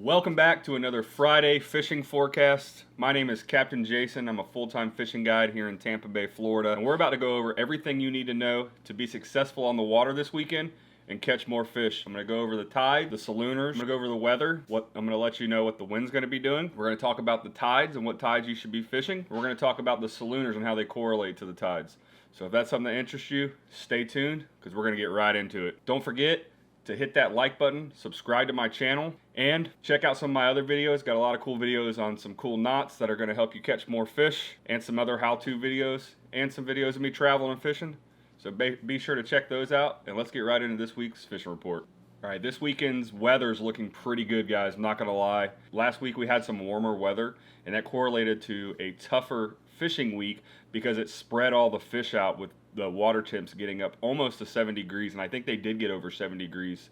Welcome back to another Friday fishing forecast. My name is Captain Jason. I'm a full-time fishing guide here in Tampa Bay, Florida. And we're about to go over everything you need to know to be successful on the water this weekend and catch more fish. I'm going to go over the tide, the salooners. I'm going to go over the weather. I'm going to let you know what the wind's going to be doing. We're going to talk about the tides and what tides you should be fishing. We're going to talk about the salooners and how they correlate to the tides. So if that's something that interests you, stay tuned because we're going to get right into it. Don't forget to hit that like button, subscribe to my channel, and check out some of my other videos. Got a lot of cool videos on some cool knots that are going to help you catch more fish, and some other how-to videos, and some videos of me traveling and fishing. So be sure to check those out, and let's get right into this week's fishing report. All right, this weekend's weather's looking pretty good, guys. I'm not going to lie. Last week we had some warmer weather, and that correlated to a tougher fishing week because it spread all the fish out with the water temps getting up almost to 70 degrees, and I think they did get over 70 degrees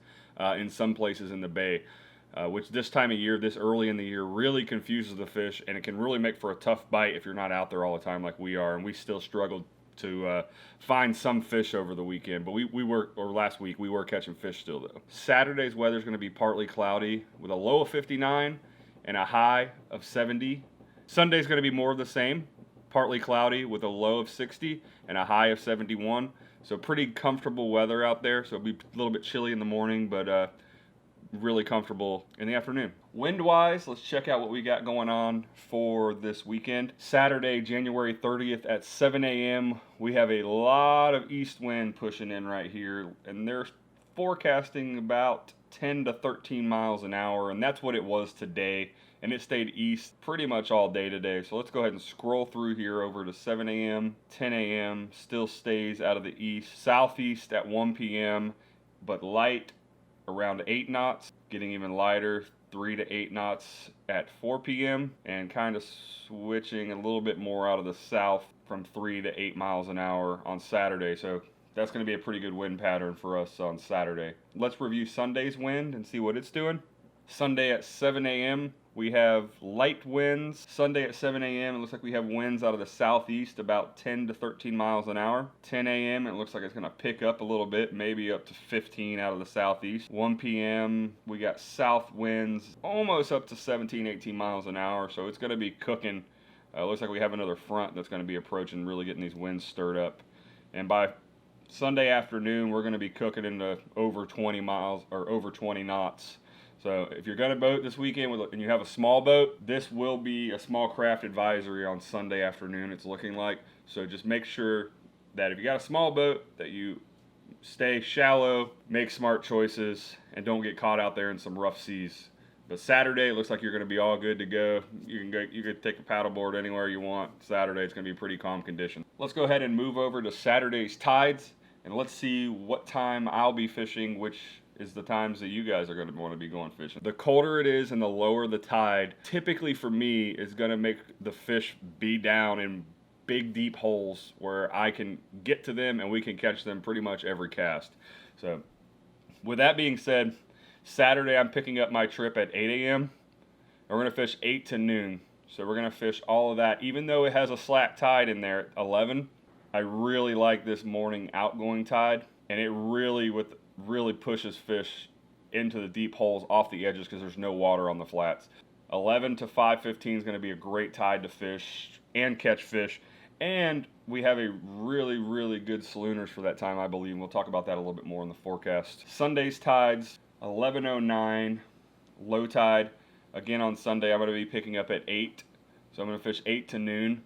in some places in the bay, which this time of year, this early in the year, really confuses the fish, and it can really make for a tough bite if you're not out there all the time like we are, and we still struggled to find some fish over the weekend, but last week, we were catching fish still though. Saturday's weather is going to be partly cloudy with a low of 59 and a high of 70. Sunday's going to be more of the same. Partly cloudy with a low of 60 and a high of 71. So pretty comfortable weather out there. So it'll be a little bit chilly in the morning, but really comfortable in the afternoon. Wind-wise, let's check out what we got going on for this weekend. Saturday, January 30th at 7 a.m. We have a lot of east wind pushing in right here, and they're forecasting about 10 to 13 miles an hour, and that's what it was today. And it stayed east pretty much all day today. So let's go ahead and scroll through here over to 7 a.m., 10 a.m., still stays out of the east. Southeast at 1 p.m., but light around 8 knots, getting even lighter, 3 to 8 knots at 4 p.m., and kind of switching a little bit more out of the south from 3 to 8 miles an hour on Saturday. So that's going to be a pretty good wind pattern for us on Saturday. Let's review Sunday's wind and see what it's doing. Sunday at 7 a.m., we have light winds. Sunday at 7 a.m., it looks like we have winds out of the southeast about 10 to 13 miles an hour. 10 a.m., it looks like it's going to pick up a little bit, maybe up to 15 out of the southeast. 1 p.m., we got south winds almost up to 17, 18 miles an hour, so it's going to be cooking. Looks like we have another front that's going to be approaching, really getting these winds stirred up. And by Sunday afternoon, we're going to be cooking into over 20 miles or over 20 knots. So if you're going to boat this weekend and you have a small boat, this will be a small craft advisory on Sunday afternoon, it's looking like. So just make sure that if you got a small boat that you stay shallow, make smart choices, and don't get caught out there in some rough seas. But Saturday, it looks like you're going to be all good to go. You can take a paddleboard anywhere you want. Saturday, it's going to be pretty calm condition. Let's go ahead and move over to Saturday's tides, and let's see what time I'll be fishing, which is the times that you guys are going to want to be going fishing. The colder it is and the lower the tide, typically for me, is going to make the fish be down in big deep holes where I can get to them and we can catch them pretty much every cast. So with that being said, Saturday I'm picking up my trip at 8 a.m. We're going to fish 8 to noon. So we're going to fish all of that. Even though it has a slack tide in there at 11, I really like this morning outgoing tide, and it really pushes fish into the deep holes off the edges because there's no water on the flats. 11 to 5:15 is going to be a great tide to fish and catch fish, and we have a really good salooners for that time, I believe, and we'll talk about that a little bit more in the forecast. Sunday's tides, 11:09, low tide. Again on Sunday, I'm going to be picking up at 8, so I'm going to fish 8 to noon,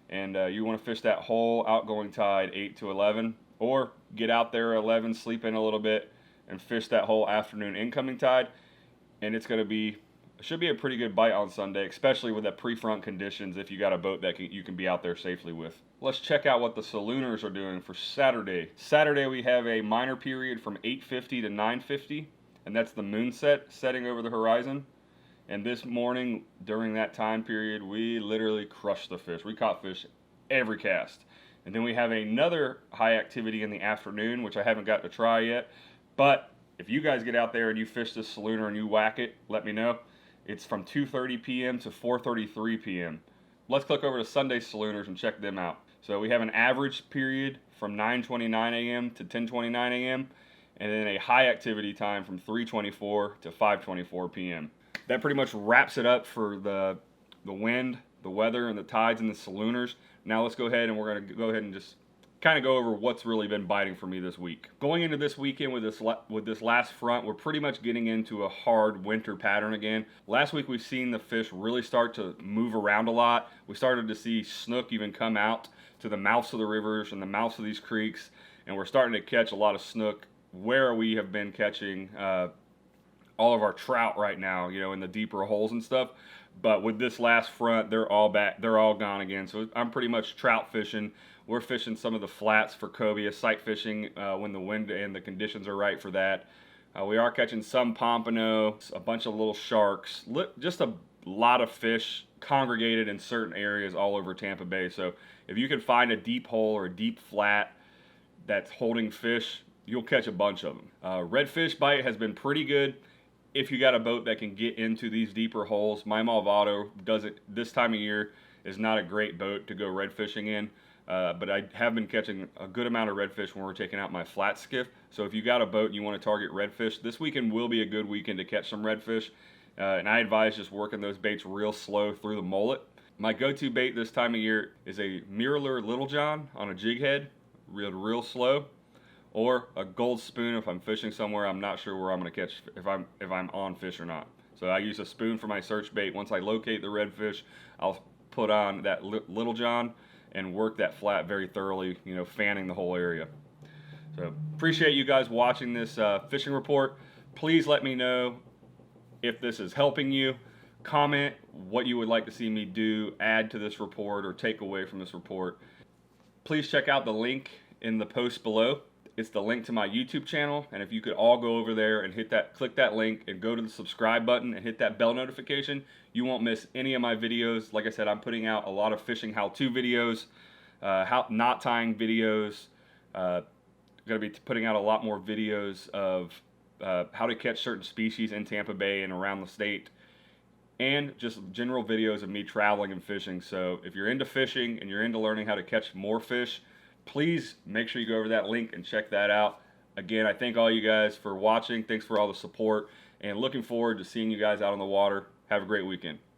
and you want to fish that whole outgoing tide 8 to 11, or get out there at 11, sleep in a little bit, and fish that whole afternoon incoming tide. And it should be a pretty good bite on Sunday, especially with that pre-front conditions if you got a boat that you can be out there safely with. Let's check out what the salooners are doing for Saturday. Saturday we have a minor period from 8:50 to 9:50, and that's the moonset setting over the horizon. And this morning, during that time period, we literally crushed the fish. We caught fish every cast. And then we have another high activity in the afternoon, which I haven't got to try yet. But if you guys get out there and you fish this salooner and you whack it, let me know. It's from 2:30 p.m. to 4:33 p.m. Let's click over to Sunday salooners and check them out. So we have an average period from 9:29 a.m. to 10:29 a.m. and then a high activity time from 3:24 to 5:24 p.m. that pretty much wraps it up for the wind, the weather, and the tides and the salooners. Now let's go ahead and we're going to go ahead and just kind of go over what's really been biting for me this week. Going into this weekend with this last front, we're pretty much getting into a hard winter pattern again. Last week we've seen the fish really start to move around a lot. We started to see snook even come out to the mouths of the rivers and the mouths of these creeks, and we're starting to catch a lot of snook where we have been catching all of our trout right now, you know, in the deeper holes and stuff. But with this last front, they're all back, they're all gone again. So I'm pretty much trout fishing. We're fishing some of the flats for cobia, sight fishing when the wind and the conditions are right for that. We are catching some pompano, a bunch of little sharks, just a lot of fish congregated in certain areas all over Tampa Bay. So if you can find a deep hole or a deep flat that's holding fish, you'll catch a bunch of them. Redfish bite has been pretty good if you got a boat that can get into these deeper holes. My Malvado does it this time of year, is not a great boat to go red fishing in. But I have been catching a good amount of redfish when we're taking out my flat skiff. So if you got a boat and you want to target redfish, this weekend will be a good weekend to catch some redfish. And I advise just working those baits real slow through the mullet. My go-to bait this time of year is a mirror Little John on a jig head, real slow, or a gold spoon if I'm fishing somewhere I'm not sure where I'm going to catch, if I'm on fish or not. So I use a spoon for my search bait. Once I locate the redfish, I'll put on that Little John and work that flat very thoroughly, you know, fanning the whole area. So appreciate you guys watching this fishing report. Please let me know if this is helping you. Comment what you would like to see me do, add to this report, or take away from this report. Please check out the link in the post below. It's the link to my YouTube channel, and if you could all go over there and click that link and go to the subscribe button and hit that bell notification, you won't miss any of my videos. Like I said, I'm putting out a lot of fishing how-to videos, knot tying videos. Going to be putting out a lot more videos of how to catch certain species in Tampa Bay and around the state, and just general videos of me traveling and fishing. So if you're into fishing and you're into learning how to catch more fish, please make sure you go over that link and check that out. Again, I thank all you guys for watching. Thanks for all the support, and looking forward to seeing you guys out on the water. Have a great weekend.